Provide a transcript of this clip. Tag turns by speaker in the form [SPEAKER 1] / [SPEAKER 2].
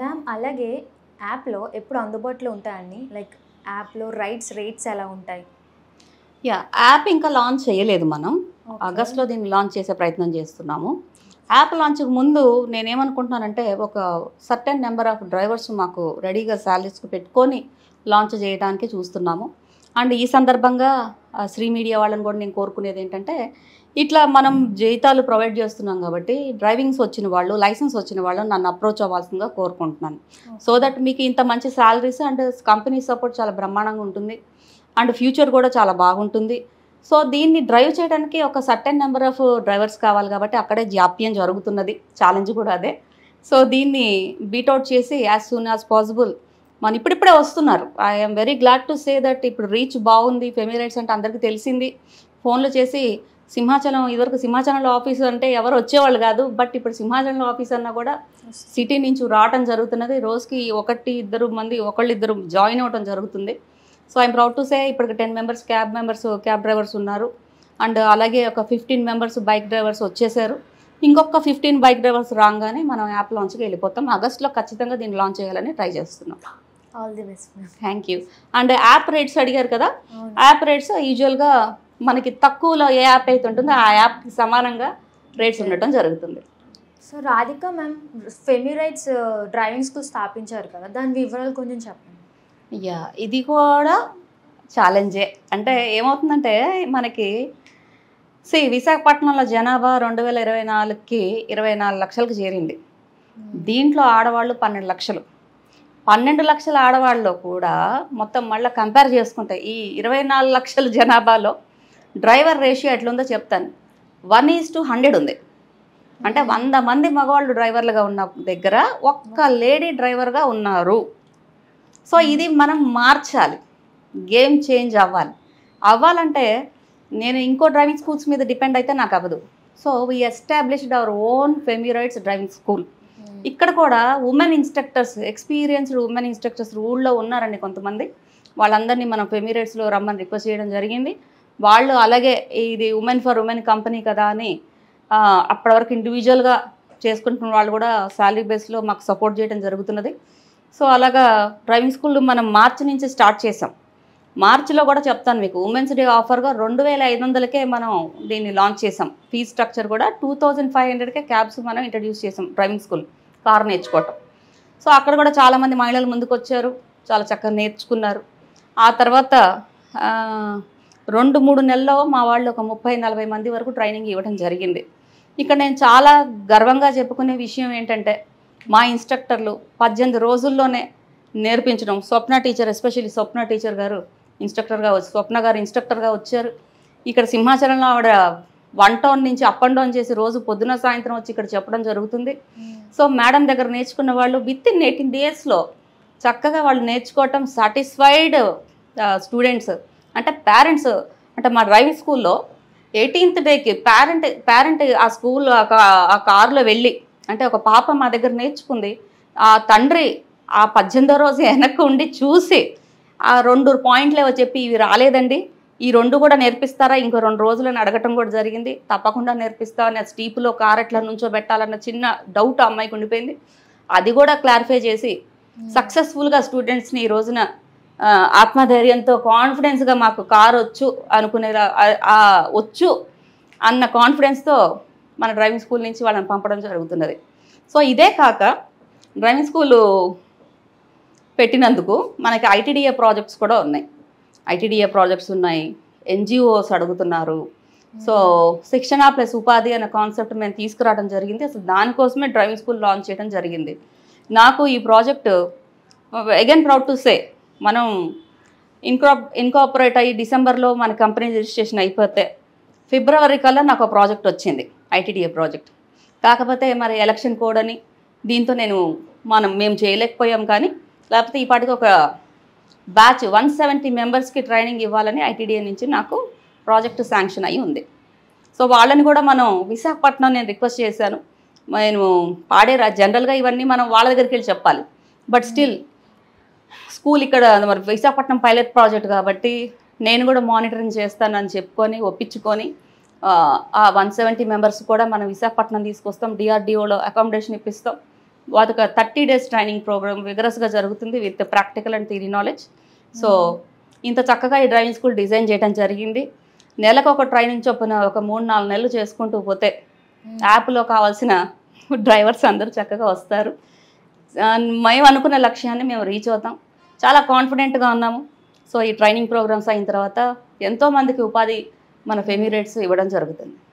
[SPEAKER 1] Ma'am అలాగే యాప్‌లో ఎప్పుడు అందుబాటులో ఉంటాయండి? లైక్ యాప్‌లో రేట్స్ ఎలా ఉంటాయి?
[SPEAKER 2] యాప్ ఇంకా లాంచ్ చేయలేదు మనం.
[SPEAKER 1] ఓకే.
[SPEAKER 2] ఆగస్ట్‌లో దీన్ని లాంచ్ చేసే ప్రయత్నం చేస్తున్నాము. యాప్ లాంచ్‌కి ముందు నేనేమనుకుంటున్నానంటే, ఒక సర్టెన్ నెంబర్ ఆఫ్ డ్రైవర్స్ మాకు రెడీగా సాలరీస్‌కి పెట్టుకొని లాంచ్ చేయడానికి చూస్తున్నాము. అండ్ ఈ సందర్భంగా శ్రీ మీడియా వాళ్ళని కూడా నేను కోరుకునేది ఏంటంటే, ఇట్లా మనం జీతాలు ప్రొవైడ్ చేస్తున్నాం కాబట్టి డ్రైవింగ్స్ వచ్చిన వాళ్ళు, లైసెన్స్ వచ్చిన వాళ్ళు నన్ను అప్రోచ్ అవ్వాల్సిందిగా కోరుకుంటున్నాను. సో దట్ మీకు ఇంత మంచి సాలరీస్ అండ్ కంపెనీ సపోర్ట్ చాలా బ్రహ్మాండంగా ఉంటుంది. అండ్ ఫ్యూచర్ కూడా చాలా బాగుంటుంది. సో దీన్ని డ్రైవ్ చేయడానికి ఒక సర్టెన్ నెంబర్ ఆఫ్ డ్రైవర్స్ కావాలి కాబట్టి అక్కడే జాప్యం జరుగుతున్నది. ఛాలెంజ్ కూడా అదే. సో దీన్ని బీట్అవుట్ చేసి యాజ్ సూన్ యాజ్ పాసిబుల్ మన ఇప్పుడిప్పుడే వస్తున్నారు. I'm very glad to say that ఇప్పుడు రీచ్ బాగుంది. ఫెమీ రైడ్స్ అంటే అందరికీ తెలిసింది. ఫోన్లు చేసి సింహాచలం, ఇదివరకు సింహాచలంలో ఆఫీసు అంటే ఎవరు వచ్చేవాళ్ళు కాదు. బట్ ఇప్పుడు సింహాచలంలో ఆఫీస్ అన్నా కూడా సిటీ నుంచి రావటం జరుగుతున్నది. రోజుకి ఇద్దరు మంది ఒకళ్ళిద్దరు జాయిన్ అవ్వటం జరుగుతుంది. So I'm proud to say ఇప్పటికి 10 మెంబర్స్ క్యాబ్ డ్రైవర్స్ ఉన్నారు. అండ్ అలాగే ఒక 15 మెంబర్స్ బైక్ డ్రైవర్స్ వచ్చేసారు. ఇంకొక 15 బైక్ డ్రైవర్స్ రాగానే మనం యాప్ లాంచ్కి వెళ్ళిపోతాం. ఆగస్ట్లో ఖచ్చితంగా దీన్ని లాంచ్ చేయాలని ట్రై చేస్తున్నాం.
[SPEAKER 1] All the best ma'am.
[SPEAKER 2] Thank you. And app rates అడిగారు కదా.
[SPEAKER 1] అవును.
[SPEAKER 2] యాప్ రేట్స్ యూజువల్గా మనకి తక్కువలో ఏ యాప్ అయితే ఉంటుందో ఆ యాప్కి సమానంగా రేట్స్ ఉండటం జరుగుతుంది.
[SPEAKER 1] So Radhika ma'am Femi rides driving school స్థాపించారు కదా, దాని వివరాలు కొంచెం చెప్పండి.
[SPEAKER 2] ఇది కూడా ఛాలెంజే. అంటే ఏమవుతుందంటే మనకి విశాఖపట్నంలో జనాభా 2024కి 24 లక్షలకు చేరింది. దీంట్లో ఆడవాళ్ళు 12 లక్షలు. 12 లక్షల ఆడవాళ్ళలో కూడా మొత్తం మళ్ళీ కంపేర్ చేసుకుంటే ఈ 24 లక్షల జనాభాలో డ్రైవర్ రేషియో ఎట్లుందో చెప్తాను. 1:100 ఉంది. అంటే 100 మంది మగవాళ్ళు డ్రైవర్లుగా ఉన్న దగ్గర ఒక్క లేడీ డ్రైవర్గా ఉన్నారు. సో ఇది మనం మార్చాలి. గేమ్ చేంజ్ అవ్వాలంటే నేను ఇంకో డ్రైవింగ్ స్కూల్స్ మీద డిపెండ్ అయితే నాకు అవ్వదు. So we established our own Femi rides driving school. ఇక్కడ కూడా women instructors, experienced women instructors ఊళ్ళో ఉన్నారండి కొంతమంది. వాళ్ళందరినీ మనం ఫెమీ రైడ్స్లో రమ్మని రిక్వెస్ట్ చేయడం జరిగింది. వాళ్ళు అలాగే ఇది ఉమెన్ ఫర్ ఉమెన్ కంపెనీ కదా అని అప్పటి వరకు ఇండివిజువల్గా చేసుకుంటున్న వాళ్ళు కూడా శాలరీ బేస్లో మాకు సపోర్ట్ చేయడం జరుగుతున్నది. సో అలాగా డ్రైవింగ్ స్కూల్ మనం మార్చి నుంచి స్టార్ట్ చేసాం. మార్చిలో కూడా చెప్తాను మీకు, ఉమెన్స్ డే ఆఫర్గా 2500కే మనం దీన్ని లాంచ్ చేసాం. ఫీజ్ స్ట్రక్చర్ కూడా 2500కే క్యాబ్స్ మనం ఇంట్రడ్యూస్ చేసాం. డ్రైవింగ్ స్కూల్ కారు నేర్చుకోవటం. సో అక్కడ కూడా చాలామంది మహిళలు ముందుకు వచ్చారు, చాలా చక్కగా నేర్చుకున్నారు. ఆ తర్వాత 2-3 నెలల్లో మా వాళ్ళు ఒక 30-40 మంది వరకు ట్రైనింగ్ ఇవ్వడం జరిగింది. ఇక్కడ నేను చాలా గర్వంగా చెప్పుకునే విషయం ఏంటంటే, మా ఇన్స్ట్రక్టర్లు 18 రోజుల్లోనే నేర్పించడం. స్వప్న టీచర్, ఎస్పెషల్లీ స్వప్న టీచర్ గారు స్వప్న గారు ఇన్స్ట్రక్టర్గా వచ్చారు. ఇక్కడ సింహాచలంలో ఆవిడ 1 టౌన్ నుంచి అప్ అండ్ డౌన్ చేసి రోజు పొద్దున సాయంత్రం వచ్చి ఇక్కడ చెప్పడం జరుగుతుంది. సో మేడం దగ్గర నేర్చుకున్న వాళ్ళు విత్ ఇన్ 18 డేస్లో చక్కగా వాళ్ళు నేర్చుకోవటం, సాటిస్ఫైడ్ స్టూడెంట్స్ అంటే పేరెంట్స్. అంటే మా డ్రైవింగ్ స్కూల్లో 18th డేకి పేరెంట్ ఆ స్కూల్ ఆ కారులో వెళ్ళి, అంటే ఒక పాప మా దగ్గర నేర్చుకుంది, ఆ తండ్రి ఆ 18వ రోజు వెనక్కి ఉండి చూసి ఆ 2 పాయింట్లు ఏవో చెప్పి, ఇవి రాలేదండి, ఈ 2 కూడా నేర్పిస్తారా, ఇంకో 2 రోజులని అడగటం కూడా జరిగింది. తప్పకుండా నేర్పిస్తా అని స్టీపులో కార్ ఎట్లా నుంచో పెట్టాలన్న చిన్న డౌట్ అమ్మాయికి ఉండిపోయింది. అది కూడా క్లారిఫై చేసి సక్సెస్ఫుల్గా స్టూడెంట్స్ని ఈ రోజున ఆత్మధైర్యంతో కాన్ఫిడెన్స్గా మాకు కారు వచ్చు అన్న కాన్ఫిడెన్స్తో మన డ్రైవింగ్ స్కూల్ నుంచి వాళ్ళని పంపడం జరుగుతున్నది. సో ఇదే కాక డ్రైవింగ్ స్కూలు పెట్టినందుకు మనకి ఐటీడీఏ ప్రాజెక్ట్స్ కూడా ఉన్నాయి. ఎన్జిఓస్ అడుగుతున్నారు. సో శిక్షణ ప్లస్ ఉపాధి అనే కాన్సెప్ట్ మేము తీసుకురావడం జరిగింది. అసలు దానికోసమే డ్రైవింగ్ స్కూల్ లాంచ్ చేయడం జరిగింది. నాకు ఈ project again proud to say, మనం ఇన్కార్పొరేట్ అయ్యి డిసెంబర్లో మన కంపెనీ రిజిస్ట్రేషన్ అయిపోతే ఫిబ్రవరి కల్లా నాకు ఒక ప్రాజెక్ట్ వచ్చింది, ఐటీడీఏ ప్రాజెక్ట్. కాకపోతే మరి ఎలక్షన్ కోడ్ అని దీంతో మేము చేయలేకపోయాం. కానీ లేకపోతే ఈ పాటికి ఒక బ్యాచ్ 170 మెంబర్స్కి ట్రైనింగ్ ఇవ్వాలని ఐటీడీఏ నుంచి నాకు ప్రాజెక్టు శాంక్షన్ అయ్యి ఉంది. సో వాళ్ళని కూడా మనం విశాఖపట్నం నేను రిక్వెస్ట్ చేశాను. నేను జనరల్గా ఇవన్నీ మనం వాళ్ళ దగ్గరికి వెళ్ళి చెప్పాలి. బట్ స్టిల్ స్కూల్ ఇక్కడ మరి విశాఖపట్నం పైలట్ ప్రాజెక్ట్ కాబట్టి నేను కూడా మానిటరింగ్ చేస్తానని చెప్పుకొని ఒప్పించుకొని ఆ 170 మెంబర్స్ కూడా మనం విశాఖపట్నం తీసుకొస్తాం. డిఆర్డిఓలో అకామిడేషన్ ఇప్పిస్తాం. ఒక 30 days ట్రైనింగ్ ప్రోగ్రామ్ విగరస్గా జరుగుతుంది with practical and theory knowledge. So ఇంత చక్కగా ఈ డ్రైవింగ్ స్కూల్ డిజైన్ చేయడం జరిగింది. నెలకు ఒక ట్రైనింగ్ చొప్పున ఒక 3-4 నెలలు చేసుకుంటూ పోతే యాప్లో కావాల్సిన డ్రైవర్స్ అందరూ చక్కగా వస్తారు. మేము అనుకున్న లక్ష్యాన్ని మేము రీచ్ అవుతాం. చాలా కాన్ఫిడెంట్గా ఉన్నాము. సో ఈ ట్రైనింగ్ ప్రోగ్రామ్స్ అయిన తర్వాత ఎంతోమందికి ఉపాధి మన ఫెమ్యూరేట్స్ ఇవ్వడం జరుగుతుంది.